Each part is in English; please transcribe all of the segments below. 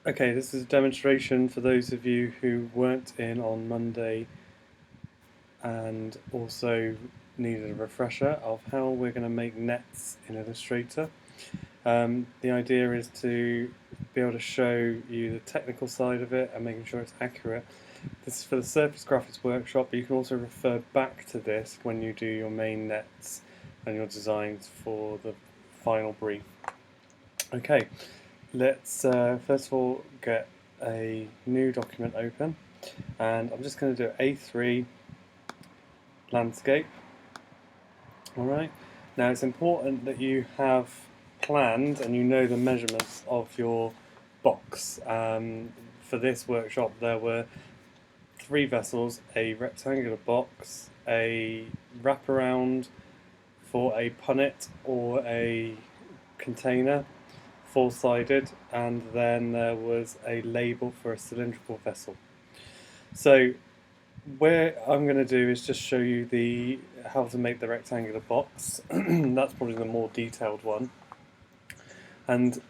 Okay, this is a demonstration for those of you who weren't in on Monday and also needed a refresher of how we're going to make nets in Illustrator. The idea is to be able to show you the technical side of it and making sure it's accurate. This is for the Surface Graphics Workshop, but you can also refer back to this when you do your main nets and your designs for the final brief. Okay, let's first of all get a new document open, and I'm just going to do A3 landscape. Alright, now it's important that you have planned and you know the measurements of your box. For this workshop there were 3 vessels, a rectangular box, a wraparound for a punnet or a container, 4-sided, and then there was a label for a cylindrical vessel. So where I'm going to do is just show you the how to make the rectangular box. That's probably the more detailed one, and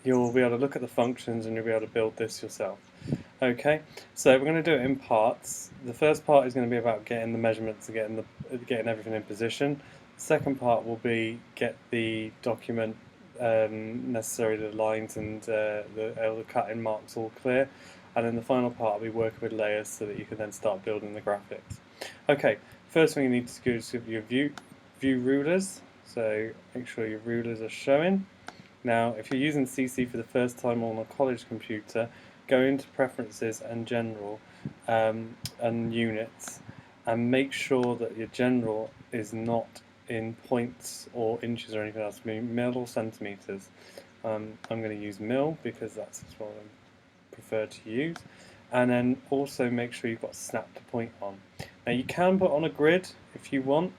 you'll be able to look at the functions and you'll be able to build this yourself. Okay, so we're going to do it in parts. The first part is going to be about getting the measurements and getting everything in position. The second part will be get the document necessary, the lines and the cut-in marks all clear, and then the final part will be working with layers so that you can then start building the graphics. Okay, first thing you need to do is give your view rulers, so make sure your rulers are showing. Now if you're using CC for the first time on a college computer, go into preferences and general and units, and make sure that your general is not in points or inches or anything else, meaning mil or centimetres. I'm going to use mil because that's what I prefer to use. And then also make sure you've got snap to point on. Now you can put on a grid if you want,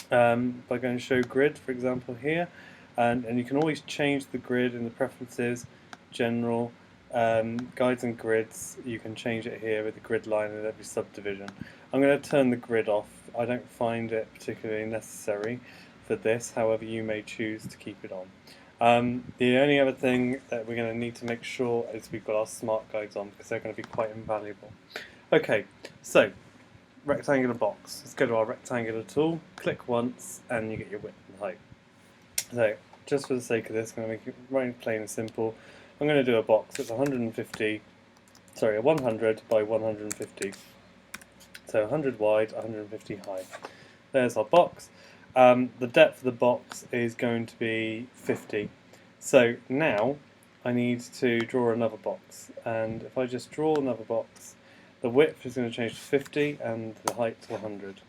by going to show grid for example here, and you can always change the grid in the preferences, general, guides and grids. You can change it here with the grid line in every subdivision. I'm going to turn the grid off. I don't find it particularly necessary for this, however you may choose to keep it on. The only other thing that we're going to need to make sure is we've got our smart guides on, because they're going to be quite invaluable. Okay, so rectangular box. Let's go to our rectangular tool, click once, and you get your width and height. So just for the sake of this, I'm going to make it right plain and simple. I'm going to do a box that's 100 by 150. So 100 wide, 150 high. There's our box. The depth of the box is going to be 50. So now I need to draw another box, and if I just draw another box, the width is going to change to 50 and the height to 100.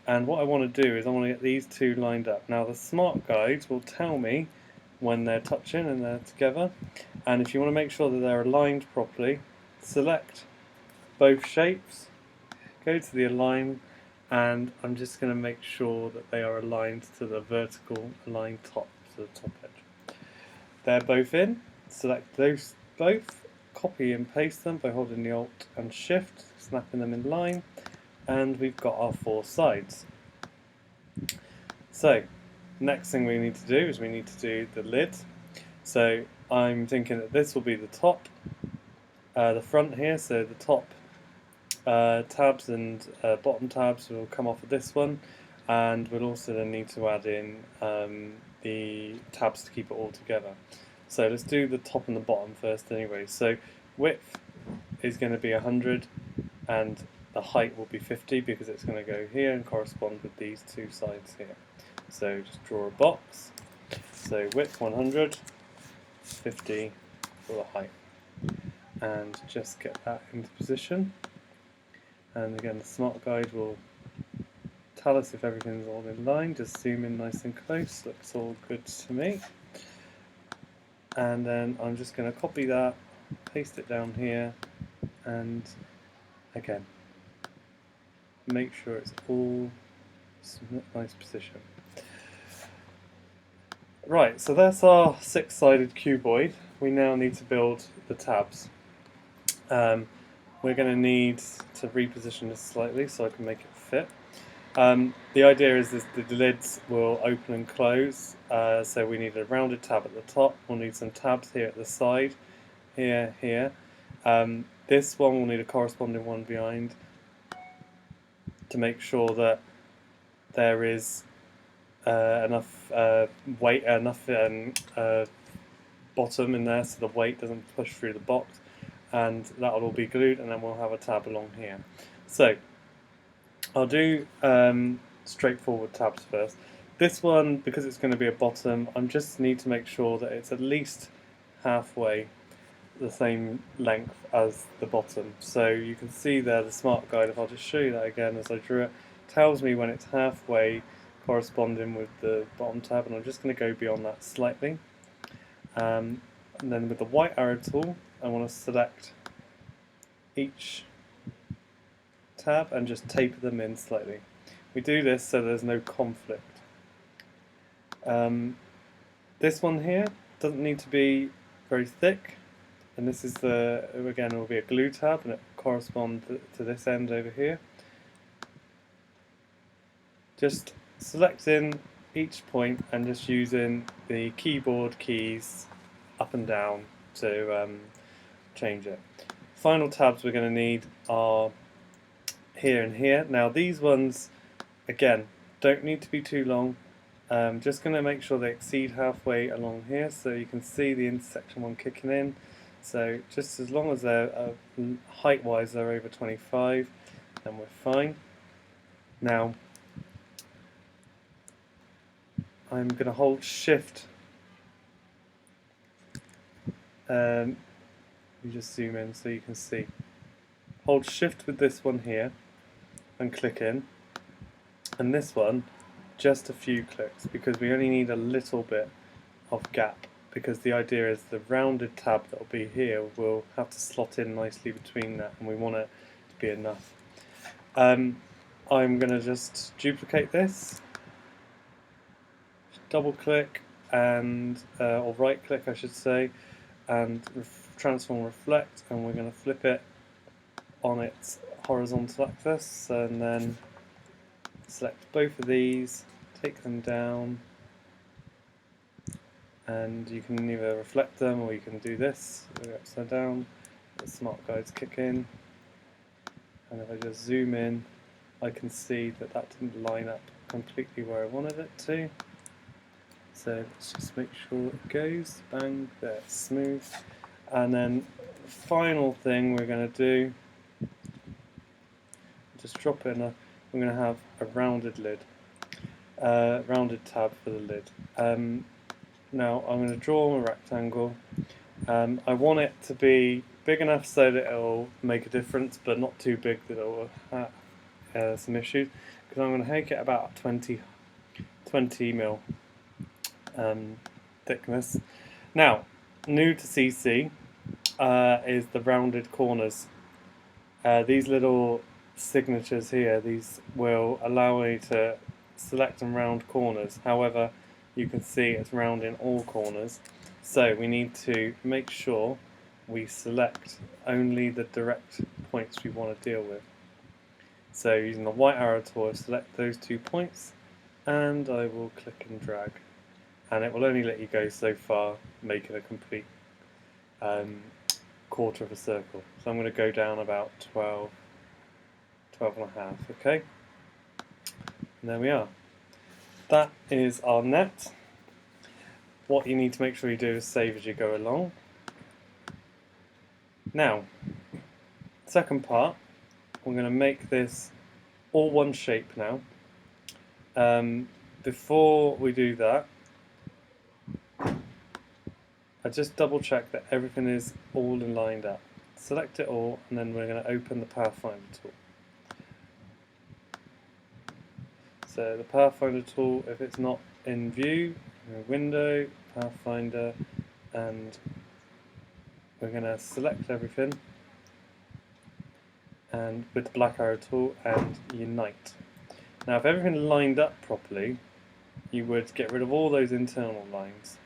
And what I want to do is I want to get these two lined up. Now the smart guides will tell me when they're touching and they're together, and if you want to make sure that they're aligned properly, select both shapes, go to the align, and I'm just going to make sure that they are aligned to the vertical aligned top, to the top edge. They're both in, select those both, copy and paste them by holding the Alt and Shift, snapping them in line, and we've got our 4 sides. So next thing we need to do is we need to do the lid. So I'm thinking that this will be the top, the front here, so the top tabs and bottom tabs will come off of this one, and we'll also then need to add in the tabs to keep it all together. So let's do the top and the bottom first anyway. So width is going to be 100 and the height will be 50 because it's going to go here and correspond with these two sides here. So just draw a box. So width 100, 50 for the height, and just get that into position. And again, the smart guide will tell us if everything's all in line. Just zoom in nice and close, looks all good to me. And then I'm just going to copy that, paste it down here, and again, make sure it's all nice position. Right, so that's our 6-sided cuboid. We now need to build the tabs. We're going to need to reposition this slightly so I can make it fit. The idea is that the lids will open and close, so we need a rounded tab at the top, we'll need some tabs here at the side, here, here. This one will need a corresponding one behind to make sure that there is enough weight, enough bottom in there so the weight doesn't push through the box, and that'll all be glued, and then we'll have a tab along here. So I'll do straightforward tabs first. This one, because it's going to be a bottom, I just need to make sure that it's at least halfway the same length as the bottom. So you can see there the smart guide, if I'll just show you that again as I drew it, tells me when it's halfway corresponding with the bottom tab, and I'm just going to go beyond that slightly. And then with the white arrow tool, I want to select each tab and just taper them in slightly. We do this so there's no conflict. This one here doesn't need to be very thick, and this is again, it will be a glue tab, and it corresponds to this end over here. Just selecting each point and just using the keyboard keys up and down to change it. Final tabs we're going to need are here and here. Now these ones, again, don't need to be too long. Just going to make sure they exceed halfway along here, so you can see the intersection one kicking in. So just as long as they're height-wise they're over 25, then we're fine. Now I'm going to hold Shift. You just zoom in so you can see. Hold Shift with this one here and click in, and this one just a few clicks, because we only need a little bit of gap, because the idea is the rounded tab that will be here will have to slot in nicely between that, and we want it to be enough. I'm going to just duplicate this, double click, and or right click I should say, and transform reflect, and we're going to flip it on its horizontal axis, and then select both of these, take them down, and you can either reflect them or you can do this, go upside down, the smart guides kick in, and if I just zoom in I can see that that didn't line up completely where I wanted it to. So let's just make sure it goes, bang, there, smooth. And then the final thing we're going to do, just drop in we're going to have a rounded lid, rounded tab for the lid. Now I'm going to draw a rectangle. I want it to be big enough so that it'll make a difference, but not too big that it'll have some issues, because I'm going to make it about 20 mil thickness. Now, new to CC is the rounded corners. These little signatures here, these will allow you to select and round corners. However, you can see it's rounding all corners, so we need to make sure we select only the direct points we want to deal with. So using the white arrow tool, select those 2 points, and I will click and drag, and it will only let you go so far, making a complete quarter of a circle. So I'm going to go down about 12 and a half, okay? And there we are. That is our net. What you need to make sure you do is save as you go along. Now, second part, we're going to make this all one shape now. Before we do that, I just double check that everything is all lined up. Select it all, and then we're going to open the Pathfinder tool. So the Pathfinder tool, if it's not in view, window, Pathfinder, and we're going to select everything, and with the black arrow tool, and unite. Now if everything lined up properly, you would get rid of all those internal lines.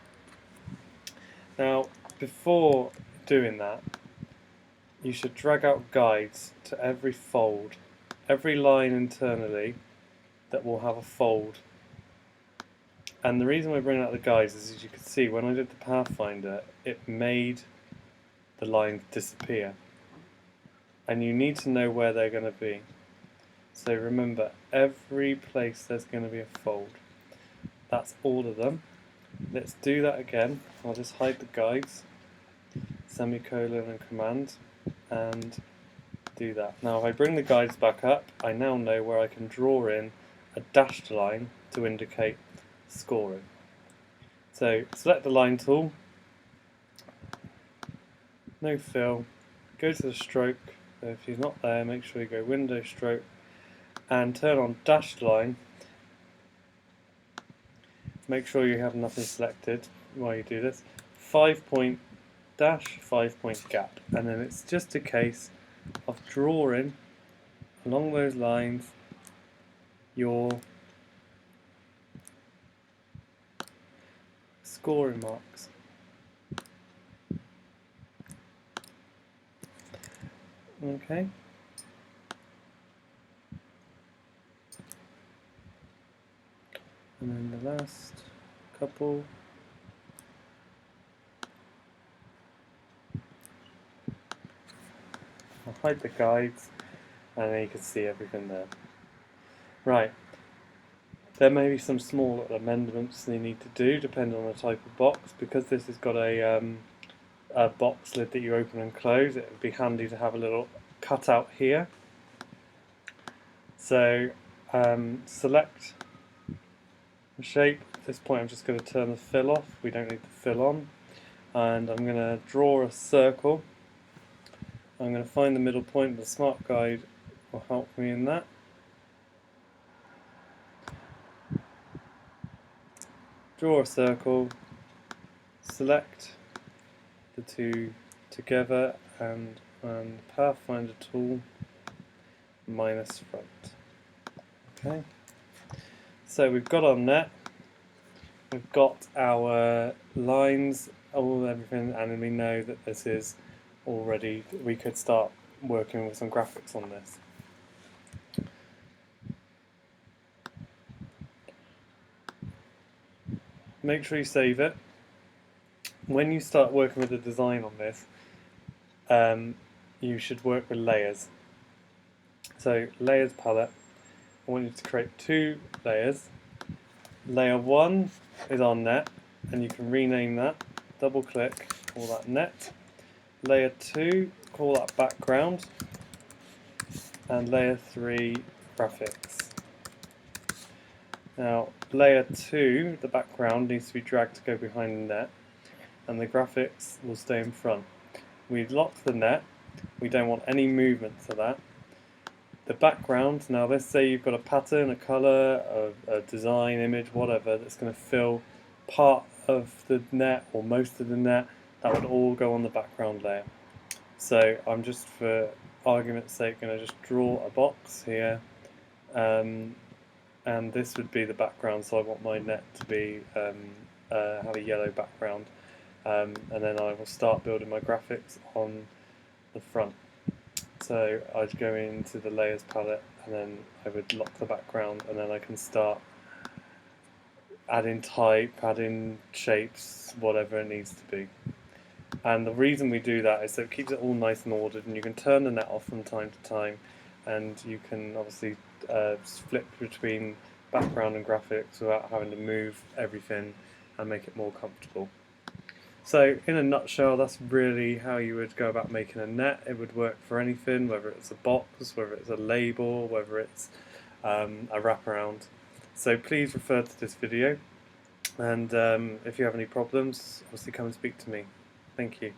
Now before doing that, you should drag out guides to every fold, every line internally that will have a fold. And the reason we're bringing out the guides is, as you can see, when I did the Pathfinder, it made the lines disappear. And you need to know where they're going to be. So remember, every place there's going to be a fold. That's all of them. Let's do that again. I'll just hide the guides, semicolon and command, and do that. Now if I bring the guides back up, I now know where I can draw in a dashed line to indicate scoring. So select the line tool, no fill, go to the stroke. So if he's not there, make sure you go window stroke and turn on dashed line. Make sure you have nothing selected while you do this. 5-point dash, 5-point gap, and then it's just a case of drawing along those lines your scoring marks. Okay. And then the last couple. I'll hide the guides and then you can see everything there. Right. There may be some small amendments they need to do depending on the type of box. Because this has got a box lid that you open and close, it would be handy to have a little cutout here. So select the shape. At this point I'm just going to turn the fill off, we don't need the fill on, and I'm going to draw a circle. I'm going to find the middle point. The smart guide will help me in that. Draw a circle, select the two together, and Pathfinder tool minus front. Okay, so we've got our net, we've got our lines, everything, and we know that this is already, we could start working with some graphics on this. Make sure you save it. When you start working with the design on this, you should work with layers. So layers palette, I want you to create 2 layers. Layer 1 is our net, and you can rename that. Double click, call that net. Layer 2, call that background. And layer 3, graphics. Now layer 2, the background, needs to be dragged to go behind the net, and the graphics will stay in front. We lock the net, we don't want any movement to that. The background, now let's say you've got a pattern, a colour, a design, image, whatever, that's going to fill part of the net or most of the net, that would all go on the background layer. So I'm just, for argument's sake, going to just draw a box here, and this would be the background, so I want my net to be have a yellow background, and then I will start building my graphics on the front. So I'd go into the layers palette, and then I would lock the background, and then I can start adding type, adding shapes, whatever it needs to be. And the reason we do that is so it keeps it all nice and ordered, and you can turn the net off from time to time, and you can obviously flip between background and graphics without having to move everything and make it more comfortable. So in a nutshell, that's really how you would go about making a net. It would work for anything, whether it's a box, whether it's a label, whether it's a wraparound. So please refer to this video, and if you have any problems, obviously come and speak to me. Thank you.